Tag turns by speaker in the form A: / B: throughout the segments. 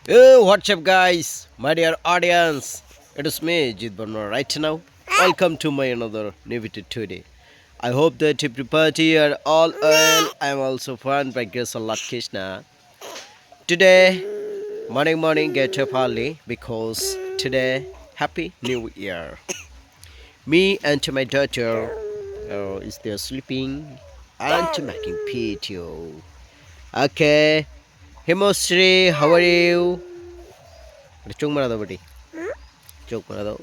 A: Hey, what's up, guys? My dear audience, it is me, Jit Barma, right now. Welcome to my another new video today. I hope that everybody are all well. I'm also fine by grace of Lord Krishna. Today, morning, get up early because today, Happy New Year. Me and my daughter is there sleeping and making video. Okay, Himosri, how are you? চোখ মারা দাও বেটি চোখ মারা দাও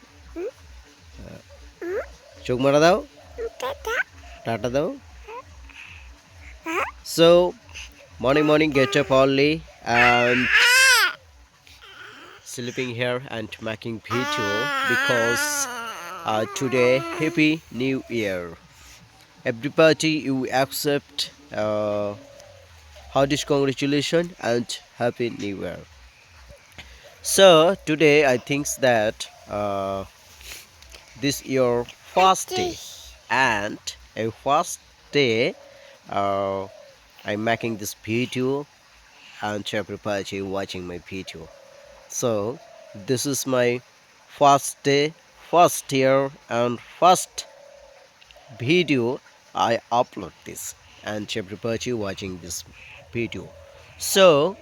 A: চোখ মারা দাও tata দাও so morning get up early and sleeping here and making video because today happy new year everybody you accept heartiest congratulations and happy new year. So today I think that this your first day and a first day uh, I'm making this video and everybody watching my video. So this is my first day, first year and first video I upload this and everybody watching this video. So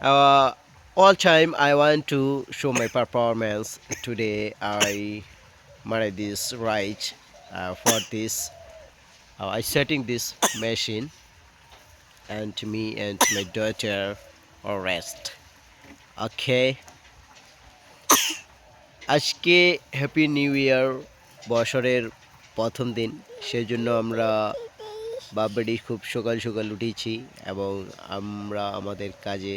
A: uh, all time I want to show my performance. Today I made this right for this. I setting this machine and me and my daughter or rest. Okay. আজকে happy new year বছরের প্রথম দিন সেজন্য আমরা বাবাডি খুব সকাল সকাল উঠেছি এবং আমরা আমাদের কাজে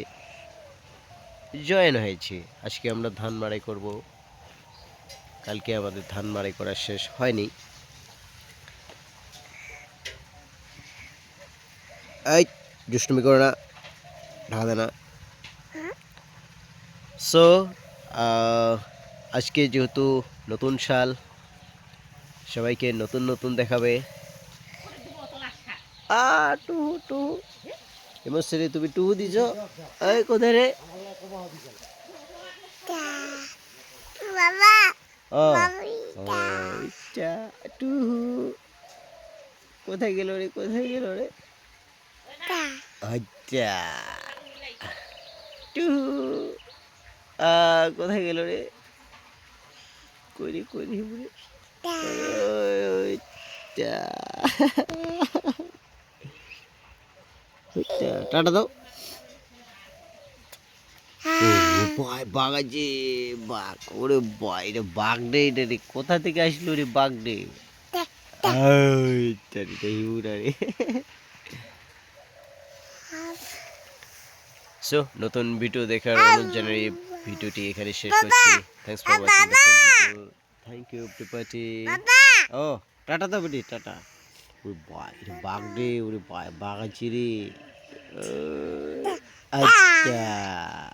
A: জয়েন হয়েছি আজকে আমরা ধান মাড়াই করব কালকে আমাদের ধান মাড়াই করা শেষ হয়নি এই দুষ্টুমি করো না ঢাকা দে না সো আজকে যেহেতু নতুন সাল সবাইকে নতুন নতুন দেখাবে টু টু হিমশ্রী তুমি টু দিছ এই কোথায় রে ও ওইটা টু কোথায় গেল রে আচ্ছা টু কোথায় গেল রে করি ওইটা টাটা দাও বাঘ আছে বাঘ ওরে বাইরে বাঘ রে এটা রে কোথা থেকে আসলো রে বাঘ রে সো নতুন ভিডিও দেখার অনুরোধ জানাই ভিডিওটি এখানে শেষ করছি thanks for watching the full video thank you everybody ও টাটা দাও বেটি টাটা ওরে বাইরে বাঘ রে ওরে বাঘ আছে রে আচ্ছা